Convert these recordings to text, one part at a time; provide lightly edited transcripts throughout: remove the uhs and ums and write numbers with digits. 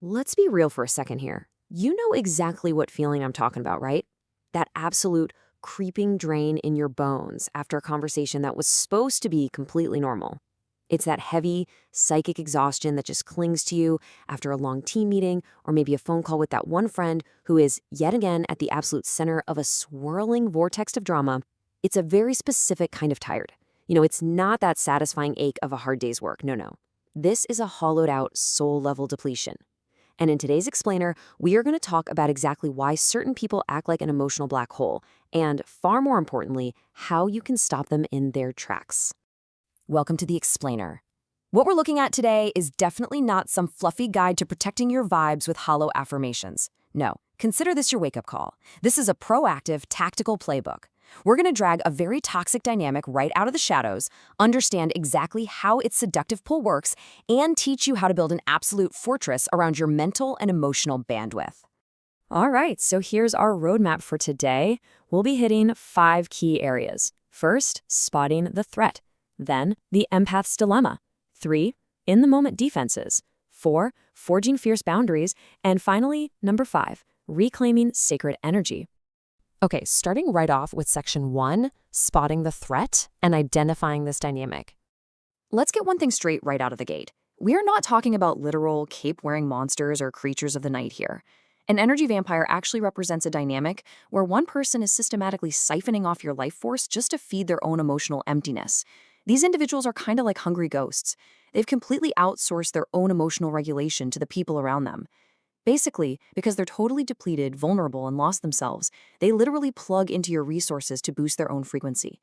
Let's be real for a second here. You know exactly what feeling I'm talking about, right? That absolute creeping drain in your bones after a conversation that was supposed to be completely normal. It's that heavy, psychic exhaustion that just clings to you after a long team meeting or maybe a phone call with that one friend who is, yet again, at the absolute center of a swirling vortex of drama. It's a very specific kind of tired. It's not that satisfying ache of a hard day's work. No, no. This is a hollowed out soul level depletion. And in today's explainer, we are going to talk about exactly why certain people act like an emotional black hole, and far more importantly, how you can stop them in their tracks. Welcome to the explainer. What we're looking at today is definitely not some fluffy guide to protecting your vibes with hollow affirmations. No, consider this your wake-up call. This is a proactive, tactical playbook. We're going to drag a very toxic dynamic right out of the shadows, understand exactly how its seductive pull works, and teach you how to build an absolute fortress around your mental and emotional bandwidth. All right, so here's our roadmap for today. We'll be hitting 5 key areas. First, spotting the threat. Then, the empath's dilemma. 3, in-the-moment defenses. 4, forging fierce boundaries. And finally, number 5, reclaiming sacred energy. Okay, starting right off with section 1, spotting the threat and identifying this dynamic. Let's get one thing straight right out of the gate. We're not talking about literal cape-wearing monsters or creatures of the night here. An energy vampire actually represents a dynamic where one person is systematically siphoning off your life force just to feed their own emotional emptiness. These individuals are kind of like hungry ghosts. They've completely outsourced their own emotional regulation to the people around them. Basically, because they're totally depleted, vulnerable, and lost themselves, they literally plug into your resources to boost their own frequency.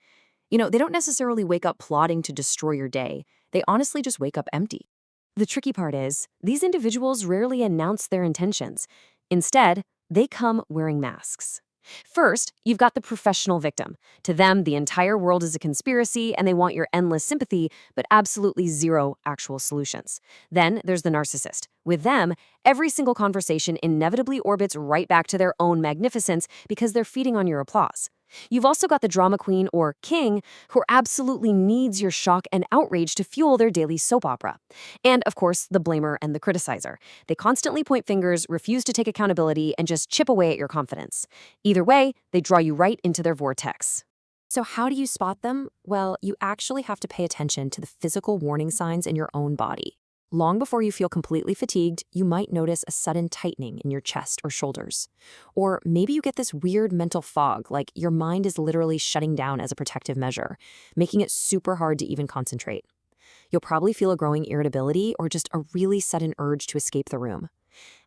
They don't necessarily wake up plotting to destroy your day. They honestly just wake up empty. The tricky part is, these individuals rarely announce their intentions. Instead, they come wearing masks. First, you've got the professional victim. To them, the entire world is a conspiracy and they want your endless sympathy, but absolutely zero actual solutions. Then there's the narcissist. With them, every single conversation inevitably orbits right back to their own magnificence because they're feeding on your applause. You've also got the drama queen or king who absolutely needs your shock and outrage to fuel their daily soap opera. And, of course, the blamer and the criticizer. They constantly point fingers, refuse to take accountability, and just chip away at your confidence. Either way, they draw you right into their vortex. So how do you spot them? Well, you actually have to pay attention to the physical warning signs in your own body. Long before you feel completely fatigued, you might notice a sudden tightening in your chest or shoulders. Or maybe you get this weird mental fog, like your mind is literally shutting down as a protective measure, making it super hard to even concentrate. You'll probably feel a growing irritability or just a really sudden urge to escape the room.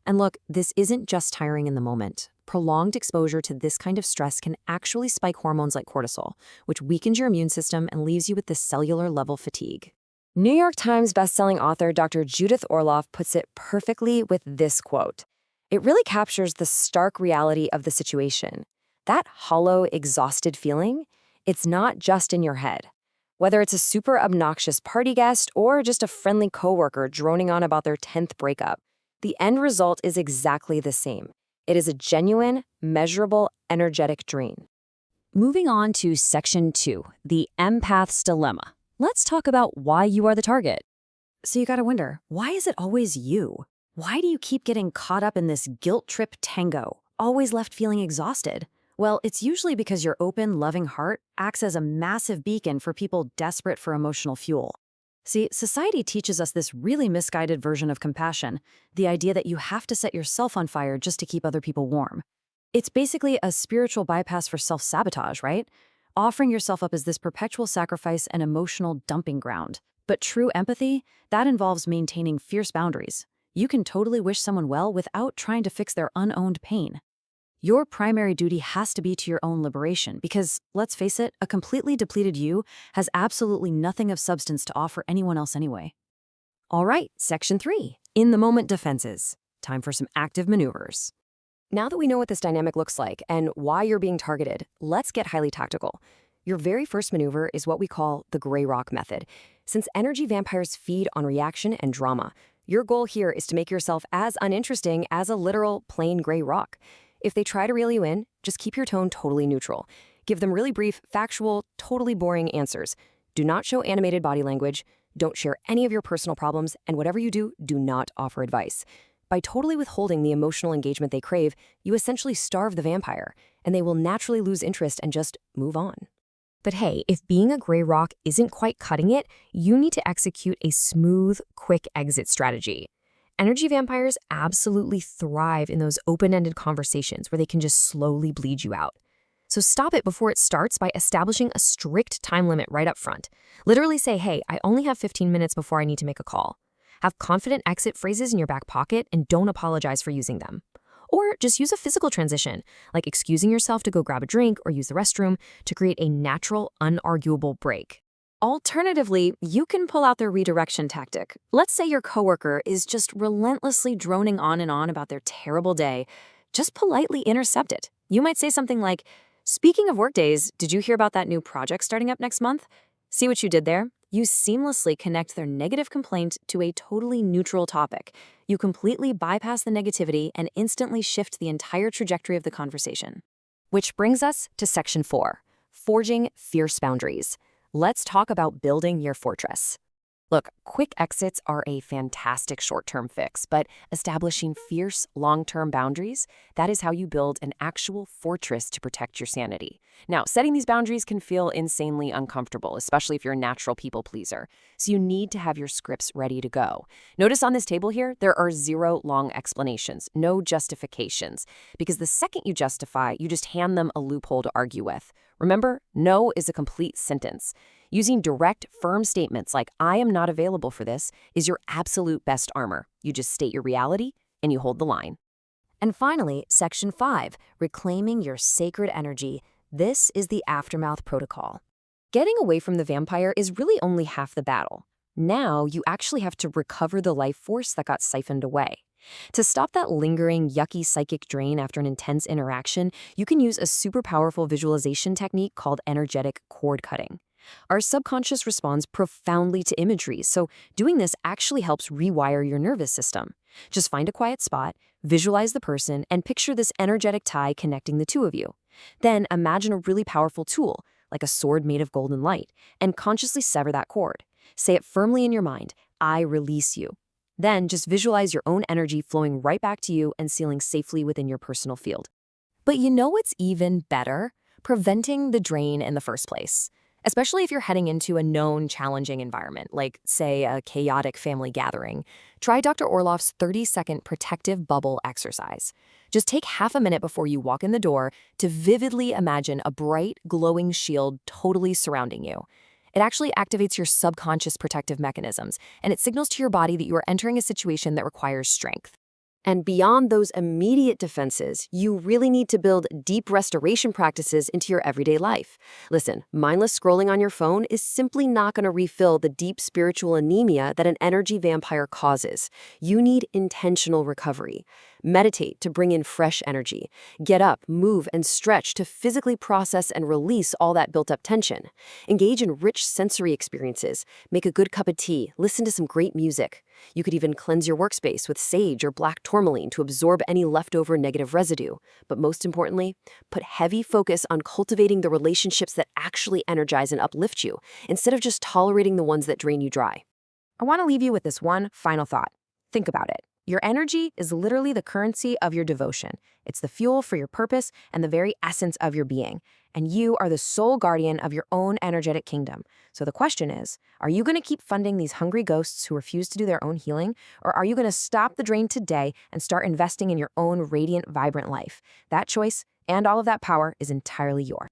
And look, this isn't just tiring in the moment. Prolonged exposure to this kind of stress can actually spike hormones like cortisol, which weakens your immune system and leaves you with this cellular level fatigue. New York Times bestselling author Dr. Judith Orloff puts it perfectly with this quote. It really captures the stark reality of the situation. That hollow, exhausted feeling, it's not just in your head. Whether it's a super obnoxious party guest or just a friendly coworker droning on about their 10th breakup, the end result is exactly the same. It is a genuine, measurable, energetic drain. Moving on to section 2, the empath's dilemma. Let's talk about why you are the target. So you gotta wonder, why is it always you? Why do you keep getting caught up in this guilt trip tango, always left feeling exhausted? Well, it's usually because your open, loving heart acts as a massive beacon for people desperate for emotional fuel. See, society teaches us this really misguided version of compassion, the idea that you have to set yourself on fire just to keep other people warm. It's basically a spiritual bypass for self-sabotage, right? Offering yourself up as this perpetual sacrifice and emotional dumping ground. But true empathy, that involves maintaining fierce boundaries. You can totally wish someone well without trying to fix their unowned pain. Your primary duty has to be to your own liberation because, let's face it, a completely depleted you has absolutely nothing of substance to offer anyone else anyway. All right, section 3, in-the-moment defenses. Time for some active maneuvers. Now that we know what this dynamic looks like and why you're being targeted, let's get highly tactical. Your very first maneuver is what we call the gray rock method. Since energy vampires feed on reaction and drama, your goal here is to make yourself as uninteresting as a literal plain gray rock. If they try to reel you in, just keep your tone totally neutral. Give them really brief, factual, totally boring answers. Do not show animated body language. Don't share any of your personal problems, and whatever you do, do not offer advice. By totally withholding the emotional engagement they crave, you essentially starve the vampire, and they will naturally lose interest and just move on. But hey, if being a gray rock isn't quite cutting it, you need to execute a smooth, quick exit strategy. Energy vampires absolutely thrive in those open-ended conversations where they can just slowly bleed you out. So stop it before it starts by establishing a strict time limit right up front. Literally say, hey, I only have 15 minutes before I need to make a call. Have confident exit phrases in your back pocket and don't apologize for using them. Or just use a physical transition, like excusing yourself to go grab a drink or use the restroom to create a natural, unarguable break. Alternatively, you can pull out their redirection tactic. Let's say your coworker is just relentlessly droning on and on about their terrible day. Just politely intercept it. You might say something like, speaking of workdays, did you hear about that new project starting up next month? See what you did there? You seamlessly connect their negative complaint to a totally neutral topic. You completely bypass the negativity and instantly shift the entire trajectory of the conversation. Which brings us to Section 4, Forging Fierce Boundaries. Let's talk about building your fortress. Look, quick exits are a fantastic short-term fix, but establishing fierce, long-term boundaries, that is how you build an actual fortress to protect your sanity. Now, setting these boundaries can feel insanely uncomfortable, especially if you're a natural people pleaser. So you need to have your scripts ready to go. Notice on this table here, there are 0 long explanations, no justifications, because the second you justify, you just hand them a loophole to argue with. Remember, no is a complete sentence. Using direct, firm statements like, I am not available for this, is your absolute best armor. You just state your reality, and you hold the line. And finally, Section 5, Reclaiming Your Sacred Energy. This is the aftermath protocol. Getting away from the vampire is really only half the battle. Now, you actually have to recover the life force that got siphoned away. To stop that lingering, yucky psychic drain after an intense interaction, you can use a super powerful visualization technique called energetic cord cutting. Our subconscious responds profoundly to imagery, so doing this actually helps rewire your nervous system. Just find a quiet spot, visualize the person, and picture this energetic tie connecting the two of you. Then imagine a really powerful tool, like a sword made of golden light, and consciously sever that cord. Say it firmly in your mind, I release you. Then just visualize your own energy flowing right back to you and sealing safely within your personal field. But you know what's even better? Preventing the drain in the first place. Especially if you're heading into a known challenging environment, like, say, a chaotic family gathering. Try Dr. Orloff's 30-second protective bubble exercise. Just take half a minute before you walk in the door to vividly imagine a bright, glowing shield totally surrounding you. It actually activates your subconscious protective mechanisms, and it signals to your body that you are entering a situation that requires strength. And beyond those immediate defenses, you really need to build deep restoration practices into your everyday life. Listen, mindless scrolling on your phone is simply not going to refill the deep spiritual anemia that an energy vampire causes. You need intentional recovery. Meditate to bring in fresh energy. Get up, move, and stretch to physically process and release all that built-up tension. Engage in rich sensory experiences. Make a good cup of tea. Listen to some great music. You could even cleanse your workspace with sage or black tourmaline to absorb any leftover negative residue. But most importantly, put heavy focus on cultivating the relationships that actually energize and uplift you, instead of just tolerating the ones that drain you dry. I want to leave you with this one final thought. Think about it. Your energy is literally the currency of your devotion. It's the fuel for your purpose and the very essence of your being. And you are the sole guardian of your own energetic kingdom. So the question is, are you going to keep funding these hungry ghosts who refuse to do their own healing? Or are you going to stop the drain today and start investing in your own radiant, vibrant life? That choice and all of that power is entirely yours.